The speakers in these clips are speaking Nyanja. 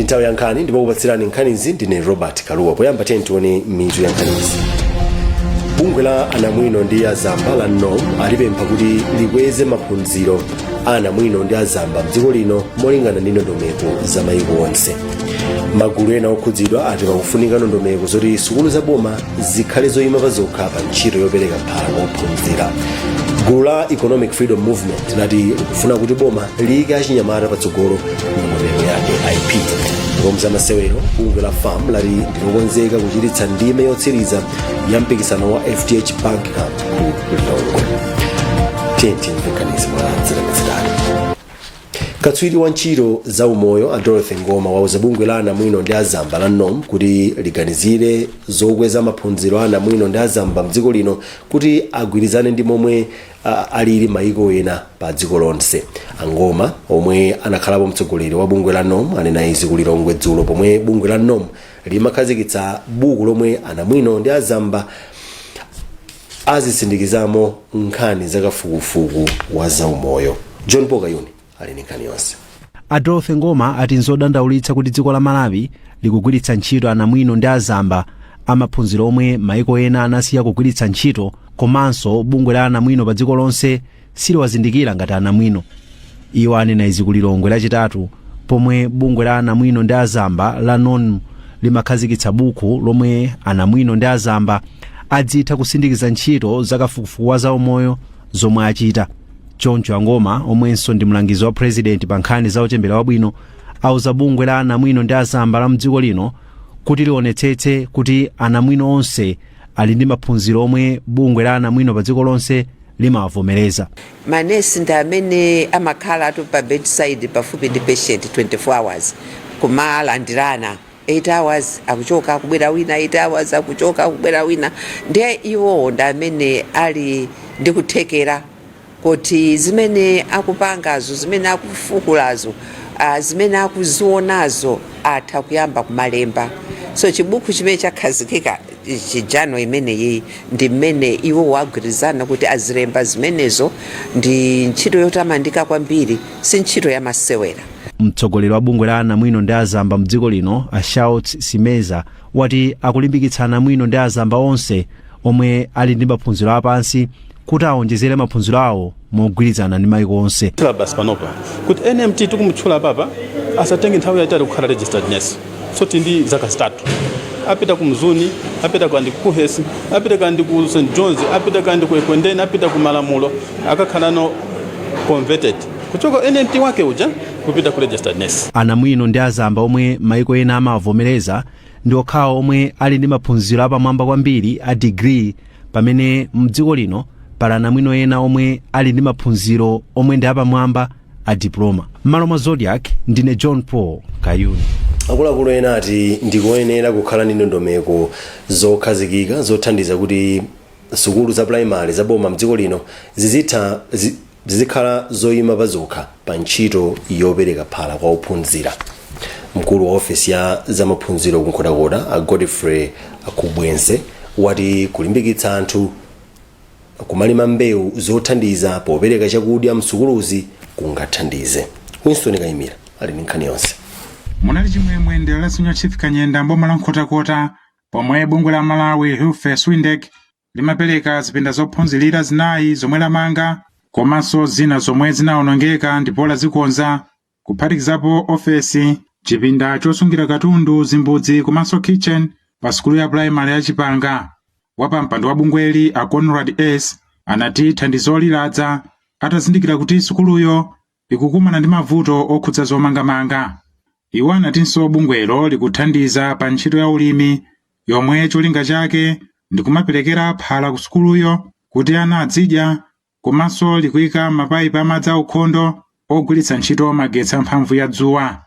Ndintawi ya Nkhani ndipo kupatsirani nkhanizi ndine Robert Kaluwa. Poyamba tione mitu ya nkhanizi. Bungwe la anamwino ndi azamba la NOM alipempha kuti likweze maphunziro anamwino ndi azamba mdziko lino molingana ndi ndondomeko za mayiko onse. Magulu ena okhudzidwa ati pakufunika ndondomeko zoti sukulu za boma zikhale zoyima pa zokha pa ntchito yopereka mphala kophunzira. Gulu la Economic Freedom Movement lati likufuna kuti boma liyike achinyamata patsogolo ndondomeko yake IP. Ngomza masewero bungwe la FAM lati ndikukonzeka kuchititsa ndime yotsiriza ya mpikisano wa FDH Bank Cup ku Lero. Tenti mvekanizi mwadziramizirani. Katswiri wa ntchito za umoyo a Dorothy Ngoma wauza bungwe la anamwino ndi azamba la NOM kuti liganizire zokweza maphunziro a anamwino ndi azamba mdziko lino kuti agwirizane ndi momwe alili mayiko ena pa dziko lonse. Angoma omwe anakhalapo mtsogoleri wa bungwe la NOM anena izi ku Lilongwe dzulo pomwe bungwe la NOM limakhazikitsa buku lomwe anamwino ndi azamba azisindikizamo nkhani zakafukufuku wa zaumoyo. John Pogayuni ali ndi nkhani yonse. Dorothy Ngoma ati nzodandaulitsa kuti dziko la Malawi likugwiritsa ntchito anamwino ndi azamba amaphunziro omwe mayiko ena anasiya kugwiritsa ntchito, komanso bungwe la anamwino pa dziko lonse siliwazindikira ngati anamwino. Iwo anena izi ku Lilongwe lachitatu pomwe bungwe la anamwino ndi azamba la NOM limakhazikitsa buku lomwe anamwino ndi azamba adzitha kusindikiza ntchito zakafukufuku wa zaumoyo zomwe achita. Choncho Angoma omwenso ndi mlangizi wa president pa nkhani za uchembere wabwino auza bungwe la anamwino ndi azamba la mdziko lino kuti lionetsetse kuti anamwino onse ali ndi maphunziro omwe bungwe la anamwino pa dziko lonse limawavomereza. Manesi ndi amene amakhala pa bedside pafupi ndi patient 24 hours kumalandirana 8 hours akuchoka kubwera wina, 8 hours akuchoka kubwera wina. Ndiye iwo ndi amene ali ndi kuthekera kuti zimene akupangazo, zimene akufukulazo, zimene akuzionazo atha kuyamba kumalemba. So chibuku chimene chakhazikika chijano imeneyi ndi mmene iwo wagwirizana kuti azilemba zimenezo. Ndi ntchito yotamandika kwambiri, si ntchito ya masewera. Mtsogoleri wa bungwe la anamwino ndi azamba mdziko lino Ashaut Simeza wati akulimbikitsa anamwino ndi azamba onse omwe ali ndi maphunziro apansi kuti aonjezere maphunziro awo mogwirizana ndi mayiko onse. Basi panopa kuti NMT tikumutchula papa asatenge nthawi yayitali kukhala registered nurse. So tindi zaka zitatu apita ku Mzuni, apita kandi ku Hesi, apita kandi ku St John's, apita kandi ku Ekwendeni, apita ku Malamulo, akakhala no converted kuchoka NMT wake uja kupita ku registered nurse. Anamwino ndi azamba omwe mayiko ena amavomereza ndi okhawo omwe ali ndi maphunziro apamwamba kwambiri a degree, pamene mdziko lino pali anamwino ena omwe ali ndi maphunziro omwe ndi apamwamba a diploma. Malo mwa Zodiac ndine John Paul Kayuni. Akuluakulu ena ati ndikoyenera kukhala ndi ndondomeko zokhazikika zothandiza kuti sukulu za primary za boma mdziko lino zizikhala zoyima pa zokha pa ntchito yopereka phala kwa ophunzira. Mkulu wa ofisi ya zamaphunziro kunkhotakota a Godfrey Akubwense wati kulimbikitsa anthu kumalima mbewu zothandiza popereka chakudya msukuluzi kungathandize. Winston Kayimira ali ndi nkhani yonse. Munali chimwemwe ndi lasunyo Chief Kanyenda mboma la Nkhotakota pomwe bungwe la Malawi Health Swindek limapereka zipinda zophunzirira zinayi zomwe lamanga, komanso zina zomwe zinaonongeka ndipo lazikonza kuphatikizapo ofesi, chipinda chosungira katundu, zimbudzi komanso kitchen pa sukulu ya primary ya Chipanga. Wapampando wa bungweli a Conrad S anati thandizo liladza atazindikira kuti sukuluyo ikukumana ndi mavuto okhudza zomangamanga. Iwo anatinso bungwelo likuthandiza pa ntchito ya ulimi yomwe cholinga chake ndi kumaperekera phala ku sukuluyo kuti ana adzidya, komanso likuyika mapayipi amadzi aukhondo ogwiritsa ntchito magetsi amphamvu ya dzuwa.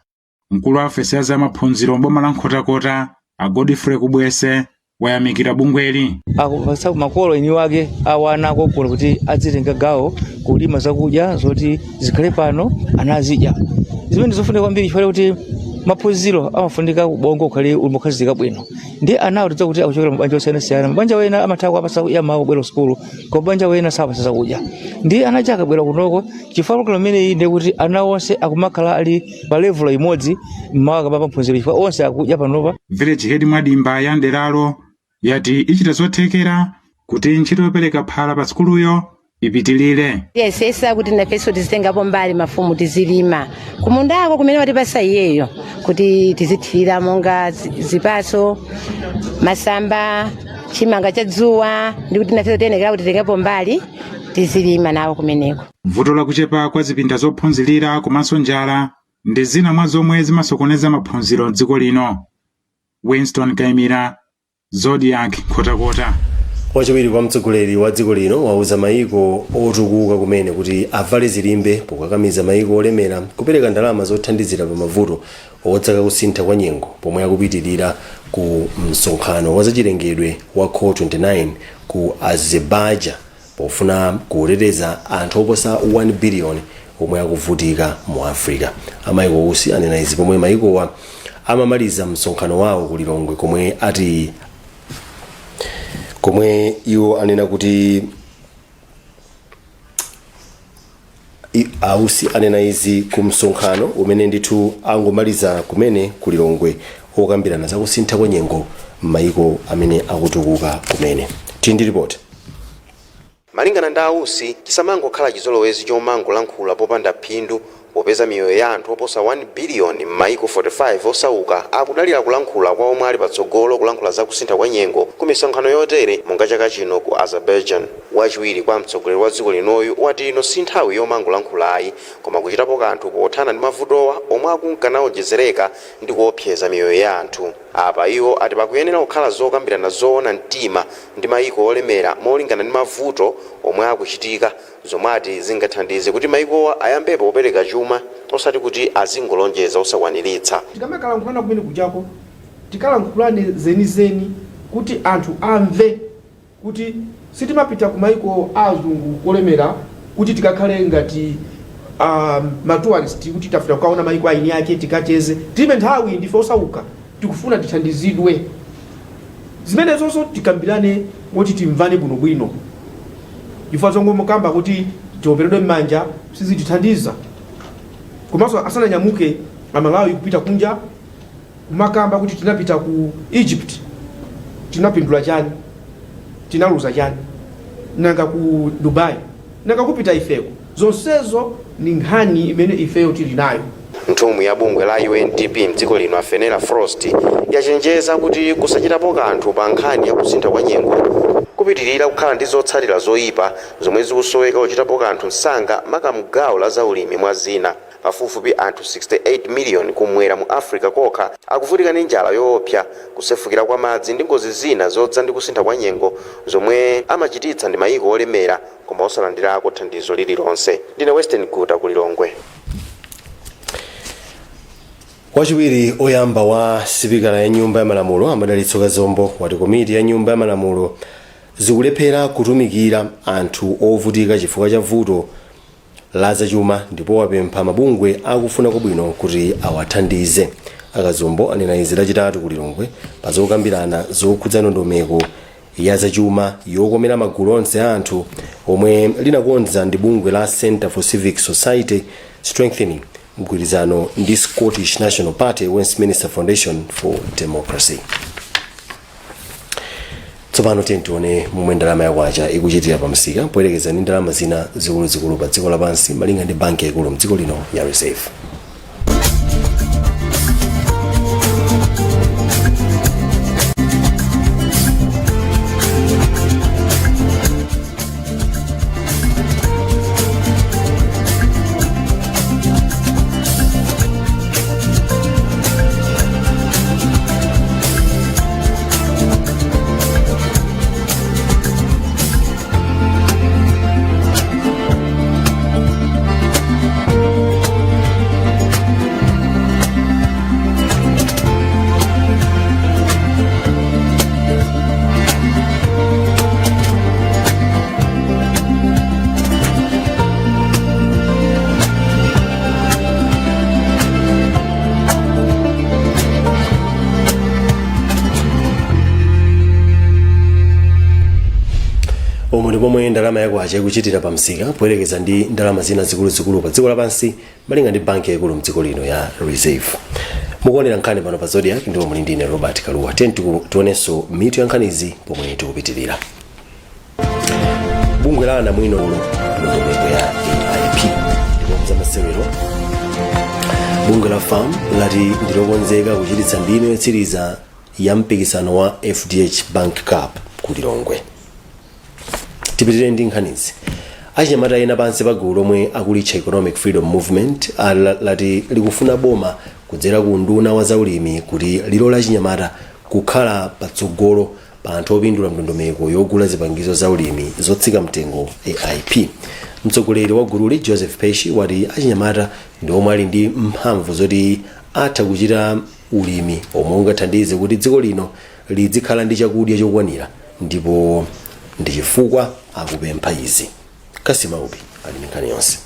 Mkulu wa ofesi ya zamaphunziro mboma la Nkhotakota a Godfrey Kubwese wayamikira bungweli. Akupasa makolo eni wake awana kokula kuti adzitenga gawo kulima zakudya zoti zikhale pano ana azidya. Zimene zofunika kwambiri chifukwa kuti maphunziro amafunika ubongo ukhale umukhazika bwino ndi anawo tidza kuti akuchokera mabanja osiyanasiyana mabanja wena amathawa apasa ya mawu bwera sukulu koma mabanja wena sapasa kudya ndi anacha akabwera kunoko chifukwa pamene iyi ndi kuti ana onse akumakhala ali pa level imodzi mmawa akapapa maphunziro chifukwa onse akudya panopa. Village head Mwadimba ya Lero yati ichita zothekera kuti ntchito yopereka phala pa sukuluyo ipitilire. Yesesa kuti nafeso tizitengapo mbali mafumu tizilima kumundako kumene watipasa iyeyo kuti tizithirira monga zipaso masamba chimanga cha dzuwa ndi kuti nafeso tiyenekera kuti titengapo mbali tizilima nawo kumeneko. Vuto lakuchepa kwa zipinda zophunzirira komanso njala ndi zina mwa zomwe zimasokoneza maphunziro m'dziko lino. Winston Kaimira, Zodiac Kotakota. Wachiwiri kwa mtsogoleri wa dziko lino wauza maiko otukuka kumene kuti avale zilimbe pokakamiza maiko olemera kupereka ndalama zothandizira pa mavuto otsaka kusintha kwa nyengo pomwe akupitirira ku msonkhano wa zachilengedwe wa COP29 ku Azerbaijan pofuna kuteteza anthu oposa 1 biliyoni omwe akuvutika mu Africa. Amaiko onse anena izi pomwe maikowa amamaliza msonkhano wawo ku Lilongwe komwe iwo anena kuti ausi anena izi ku msonkhano umene ndithu angomaliza kumene ku Lilongwe okambirana za kusintha kwa nyengo m'maiko amene akutukuka kumene. Tindi report. Malingana ndi ausi chisamangokhala chizolowezi chomangolankhula popanda phindu popeza miyoyo ya anthu oposa 1 biliyoni m'maiko 45 osauka akudalira kulankhula kwa omwe ali patsogolo kulankhula za kusintha kwa nyengo ku misonkhano yotere monga chaka chino ku Azerbaijan. Wachiwiri kwa mtsogoleri wa dziko linoyu wati ino si nthawi yomangolankhulayi koma kuchitapo kanthu pothana ndi mavutowa omwe akunkanaonjezereka ndi kuopseza miyoyo ya anthu. Apa iwo ati pakuyenera kukhala zokambirana zoona mtima ndi maiko olemera molingana ndi mavuto omwe akuchitika zomwe ati zingathandize kuti maikowa ayambepo kupereka chuma osati kuti azingolonjeza osakwaniritsa. Tikamalankhulana kumene kujako tikalankhulane zenizeni kuti anthu amve kuti sitimapita ku maiko azungu olemera kuti tikakhale ngati matourist kuti tafuna kukaona maiko aini ake tikacheze tilibe nthawi ndife osauka tikufuna tithandizidwe zimene zonso tikambirane moti timvane bwinobwino chifukwa zongo mukamba kuti tioperedwe m'manja sizitithandiza komanso asananyamuke Malawi kupita kunja kumakamba kuti tinapita ku Egypt tinapindula chani tinaluza chani nanga ku Dubai nanga kupita ifeko zonsezo ni nkhani imene ifeyo tili nayo. Nthumwi ya bungwe la UNDP mdziko lino Afenera Frost yachenjeza kuti kusachitapo kanthu pa nkhani ya kusintha kwa nyengo kupitirira kukhala ndi zotsatira zoyipa zomwe zikusoweka kuchitapo kanthu msanga makamugawo la zaulimi mwa zina. Pafupifupi anthu 68 miliyoni kumwera mu Africa kokha akuvutika ndi njala yoopsa kusefukira kwa madzi ndi ngozi zina zodza ndi kusintha kwa nyengo zomwe amachititsa ndi maiko olemera koma osalandirako thandizo lililonse. Ndine Western Guta ku Lilongwe. Wachiwiri oyamba wa sipikala ya nyumba ya malamulo Amadalitso Kazombo wati komiti ya nyumba ya malamulo zikulephera kutumikira anthu ovutika chifukwa cha vuto la zachuma ndipo wapempha mabungwe akufuna kwabwino kuti awathandize. Akazombo anena izi lachitatu ku Lilongwe pa zokambirana zokhudza ndondomeko ya zachuma yokomera magulu onse a anthu omwe linakonza ndi bungwe la Center for Civic Society Strengthening mgwirizano ndi Scottish National Party Westminster Foundation for Democracy. Tsopano tione momwe ndalama yakwacha ikuchitira pa msika poyerekeza ndi ndalama zina zikuluzikulu pa dziko lapansi malinga ndi banki yaikulu mdziko lino ya Reserve. apo ndi pomwe ndalama yakwacha ikuchitira pa msika poyerekeza ndi ndalama zina zikuluzikulu pa dziko lapansi malinga ndi banki yaikulu mdziko lino ya Reserve. Mukuonera nkhani pano pa Zodiac ndipo muli ndine Robert Kaluwa. Tionenso mitu ya nkhanizi pomwe tikupitirira. Bungwe la anamwino ndondomeko ya AIP ndipo mzamasewero bungwe la farm lati ndilokonzeka kuchititsa ndime yotsiriza ya mpikisano wa FDH Bank Cup ku Lilongwe. Tipitirire ndi nkhanizi. Achinyamata ena pansi pa gulu lomwe akulitcha Economic Freedom Movement lati likufuna boma kudzera ku nduna wa zaulimi kuti lilola achinyamata kukhala patsogolo pa anthu opindula ndondomeko yogula zipangizo zaulimi zotsika mtengo AIP. Mtsogoleri wa gululi Joseph Peshi wati achinyamata ndi omwe ali ndi mphamvu zoti atha kuchita ulimi omwe ungathandize kuti dziko lino lidzikhala ndi chakudya chokwanira ndipo ndi chifukwa akupempha izi. Kasimaupi ali ndi nkhani yonse.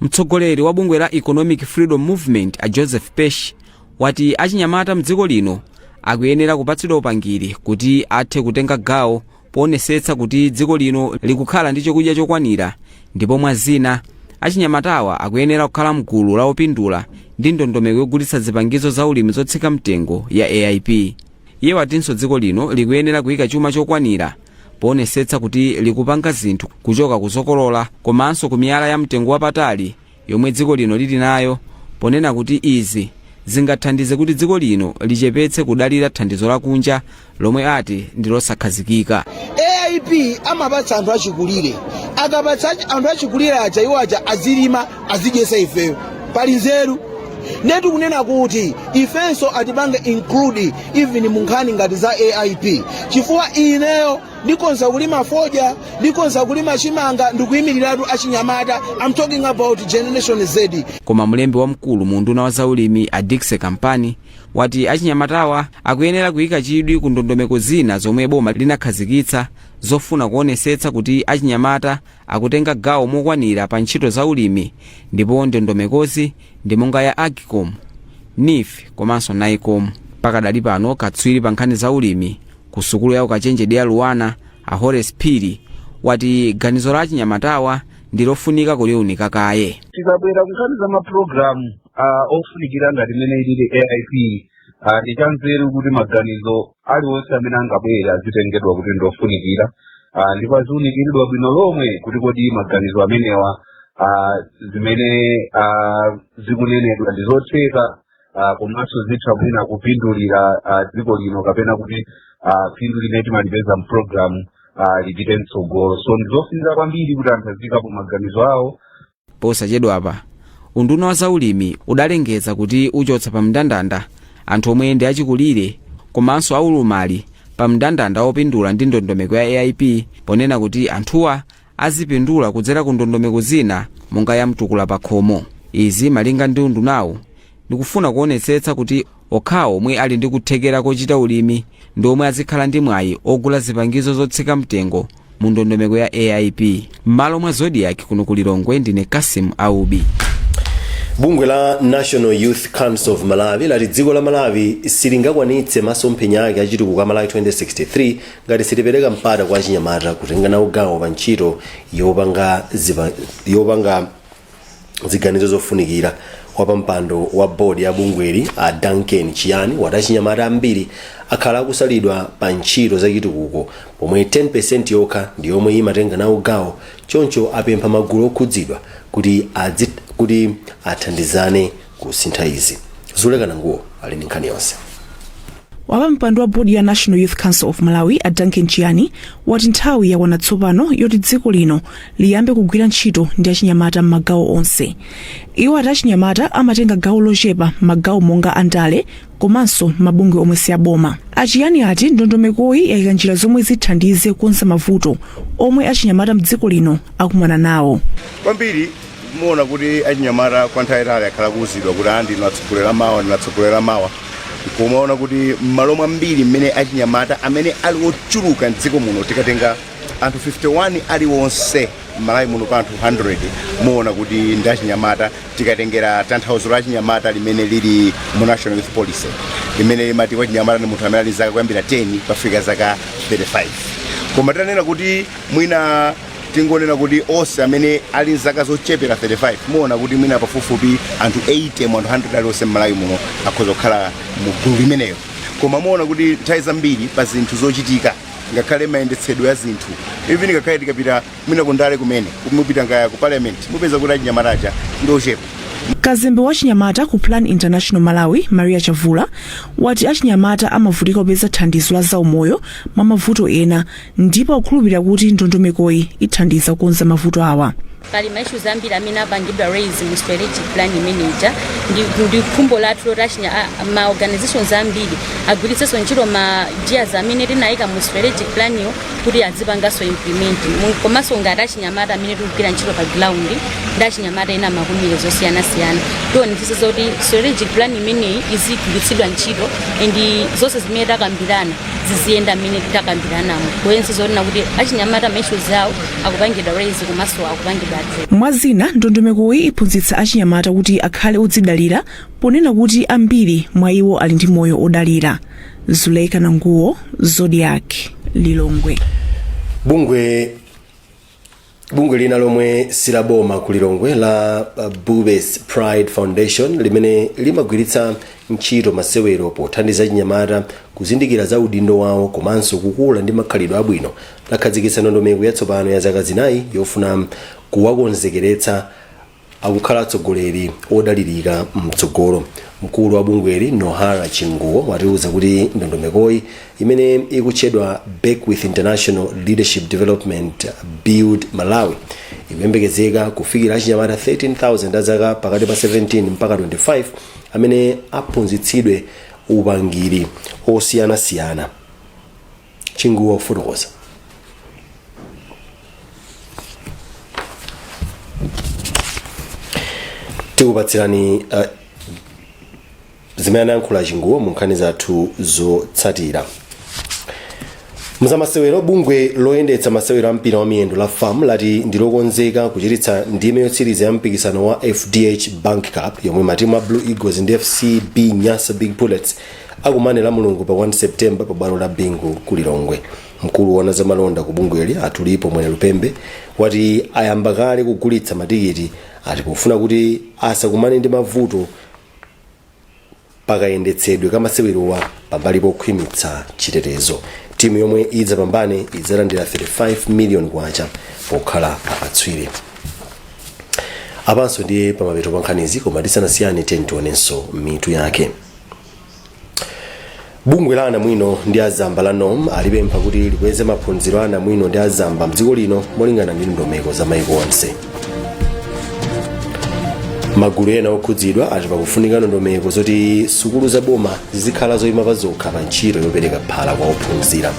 Mtsogoleri wa bungwe la Economic Freedom Movement a Joseph Peshi wati achinyamata mdziko lino akuyenera kupatsidwa upangiri kuti athe kutenga gawo poonetsetsa kuti dziko lino likukhala ndi chakudya chokwanira ndipo mwazina achinyamatawa akuyenera kukhala mgulu la opindula ndi ndondomeko yogulitsa zipangizo zaulimi zotsika mtengo ya AIP. Iye watinso dziko lino likuyenera kuyika chuma chokwanira poonetsetsa kuti likupanga zinthu kuchoka kuzokolola komanso ku miyala ya mtengo wapatali yomwe dziko lino lili nayo, ponena kuti izi zingathandize kuti dziko lino lichepetse kudalira thandizo lakunja lomwe ati ndi losakhazikika. AIP amapatsa anthu achikulire, akapatsa anthu achikulire aja iwo aja azilima azidyesa ifeyo pali nzeru. Netu kunena kuti ifenso atipange include even munkhani ngati za AIP chifukwa ineyo ndikonza kulima fodya, ndikonza kulima chimanga, ndikuyimiriratu achinyamata. I'm talking about Generation Z. Koma mlembi wamkulu mu nduna wa zaulimi a Dixie Kampani wati achinyamatawa akuyenera kuyika chidwi ku ndondomeko zina zomwe boma linakhazikitsa zofuna kuonetsetsa kuti achinyamata akutenga gawo mokwanira pa ntchito zaulimi, ndipo ndondomekozi ndi monga ya Agcom, NIF komanso NICOM. Pakadali pano katswiri pa nkhani zaulimi ku sukulu ya ukachenjede ya Luwana a Horace Phiri wati ganizo la achinyamatawa ndilofunika kuliunika kaye. Tikabwera kunkhani za mapulogalamu ofunikira ngati imene ilili AIP ndi chanzeru kuti maganizo aliwonse amene angabwera azitengedwa kuti ndofunikira ndipo aziunikiridwa bwino lomwe kuti kodi maganizo amenewa zimene zikunenedwa ndi zotheka komanso zitha bwino kupindulira dziko lino kapena kuti phindu limene timalipeza mpulogalamu lipite mtsogolo. So ndizofunika kwambiri kuti anthu azikapo maganizo awo. Posachedwa apa unduna wa zaulimi udalengeza kuti uchotsa pa mndandanda anthu omwe ndi achikulire komanso aulumali pa mndandanda opindula ndi ndondomeko ya AIP, ponena kuti anthuwa azipindula kudzera ku ndondomeko zina monga ya mtukula pa khomo. Izi malinga ndi undunawo ndikufuna kuonetsetsa kuti okhawo omwe ali ndi kuthekera kochita ulimi ndi omwe azikhala ndi mwayi ogula zipangizo zotsika mtengo mu ndondomeko ya AIP. M'malo mwa Zodiac kuno ku Lilongwe ndine Kasim Aubi. Bungwe la National Youth Council of Malawi lati dziko la Malawi silingakwanitse masomphenya ake achitukuko ka Malawi 2063 ngati silipereka mpata kwa achinyamata kutenga nawo gawo pa ntchito yopanga ziganizo zofunikira. Wapampando wa bodi ya bungweli a Duncan Chiyani wati achinyamata ambiri akhala akusalidwa pa ntchito za chitukuko pomwe 10% yokha ndi yomwe imatenga nawo gawo. Choncho apempha magulu okhudzidwa kuti athandizane kusintha izi. Zulekana nguo ali ndi nkhani yonse. Wapampando wa bodi ya National Youth Council of Malawi a Duncan Chiyani wati nthawi yakwana tsopano yoti dziko lino liyambe kugwira ntchito ndi achinyamata m'magawo onse. Iwo ati achinyamata amatenga gawo lochepa magawo monga andale komanso mabungwe omwe si aboma. Achiyani ati ndondomekoyi yayika njira zomwe zithandize kukonza mavuto omwe achinyamata m'dziko lino akumana nawo. Kwambiri muona kuti achinyamata kwa nthawi itali akhala kuwuzidwa kuti ndinatsogolera mawa kumaona kuti m'malo mwambiri mmene achinyamata amene ali ochuluka m'dziko muno tikatenga anthu 51 aliwonse Malawi muno pa anthu 100 muona kuti ndi achinyamata. Tikatengera tanthauzo la achinyamata limene lili mu National Youth Policy limene limati achinyamata ndi munthu amene ali zaka kuyambira 10 pafika zaka 35. koma tanena kuti mwina tingonena kuti onse amene ali nzaka zochepera 35 muona kuti mwina pafupifupi anthu 80 mu anthu 100 alionse m'Malawi muno akhoza kukhala mu gulu limeneyo, koma muona kuti nthawi zambiri pa zinthu zochitika ngakhale mayendetsedwe ya zinthu even ngakhale tikapita mwina kundale kumene mupita ngaya ku parliament mupeza kuti achinyamataja ndi ochepa. kazembe wa chinyamata ku Plan International Malawi Maria Chavula wati achinyamata amavutika kupeza thandizo la zaumoyo mwa mavuto ena ndipo akukhulupirira kuti ndondomekoyi ithandiza kukonza mavuto awa. pali maishu zambiri amene apangidwa raise mu strategic plan manager ndi khumbo lathu loti ma organizations ambiri agwiritsenso ntchito ma ideas amene tinayika mu strategic plan yo kuti azipanganso implement komanso ngati achinyamata amene tikugwira ntchito pa ground ndi achinyamata ena makumiro zosiyanasiyana tionetsetse zoti strategic plan imeneyi izigwiritsidwa ntchito ndi zonse zimene takambirana ziziyenda amene takambiranamo kuyense zotina kuti achinyamata maishu zawo akupangidwa raise komanso akupangidwa. mwazina ndondomekoyi iphunzitsa achinyamata kuti akhale odzidalira ponena kuti ambiri mwa iwo ali ndi moyo odalira. Zuleika Nanguwo, Zodiac, Lilongwe. Bungwe lina lomwe silaboma ku Lilongwe la Bubes Pride Foundation limene limagwiritsa ntchito masewero pothandiza achinyamata kuzindikira za udindo wawo komanso kukula ndi makhalidwe abwino lakhazikitsa ndondomeko yatsopano ya zaka zinayi yofuna kuwakonzekeretsa akukhala atsogoleri odalirika mtsogolo. Mkulu wa bungweli Nohara Chinguwo watiuza kuti ndondomekoyi imene ikutchedwa Back with International Leadership Development Build Malawi ikuyembekezeka kufikira achinyamata 13,000 azaka pakati pa 17 mpaka 25 amene aphunzitsidwe upangiri osiyanasiyana. Chinguwo fotokoza. Tikupatsirani zimene anayankhula Chinguwo mu nkhani zathu zotsatira. Muzamasewero bungwe loyendetsa masewero ampira wa miyendo la FAM lati ndilokonzeka kuchititsa ndime yotsiriza ya mpikisano wa FDH Bank Cup yomwe matimu a Blue Eagles ndi FCB Nyasa Big Bullets akumane la Mulungu pa 1 September pa bwalo la Bingu ku Lilongwe. Mkulu wa zamalonda ku bungweli Atulipo Mwene Lupembe wati ayamba kale kugulitsa matikiti ati pofuna kuti asakumane ndi mavuto pakayendetsedwe kamasewerowa pambali pokhwimitsa chitetezo. Timu yomwe idzapambane idzalandira 35 million kwacha pokhala akatswiri. Apanso ndiye pamapeto pa nkhanizi koma tisanasiyane tionenso mitu yake. Bungwe la anamwino ndi azamba la NOM alipempha kuti likweze maphunziro a anamwino ndi azamba mdziko lino molingana ndi ndondomeko za maiko onse. Magulu ena okhudzidwa ati pakufunika ndondomeko zoti sukulu za boma zizikhala zoyima pa zokha pa ntchito yopereka phala kwa ophunzira.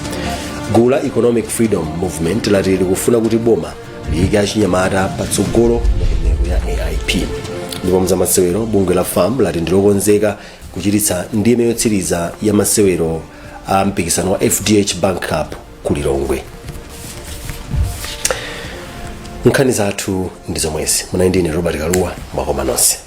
Gulu la Economic Freedom Movement lati likufuna kuti boma liyike achinyamata patsogolo ndondomeko ya AIP. Ndipo mzamasewero bungwe la FAM lati ndilokonzeka kuchititsa ndime yotsiriza ya masewero a mpikisano wa FDH Bank Cup ku Lilongwe. Nkhani zathu ndi zomwezi. Muna ndine Robert Kaluwa mwakoma nonse.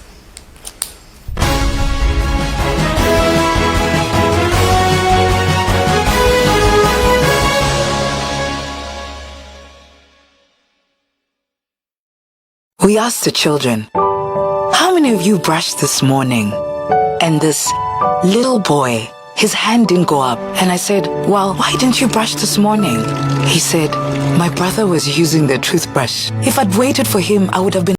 We asked the children, how many of you brushed this morning? And this little boy, his hand didn't go up. And I said, well, why didn't you brush this morning? He said, my brother was using the toothbrush. If I'd waited for him, I would have been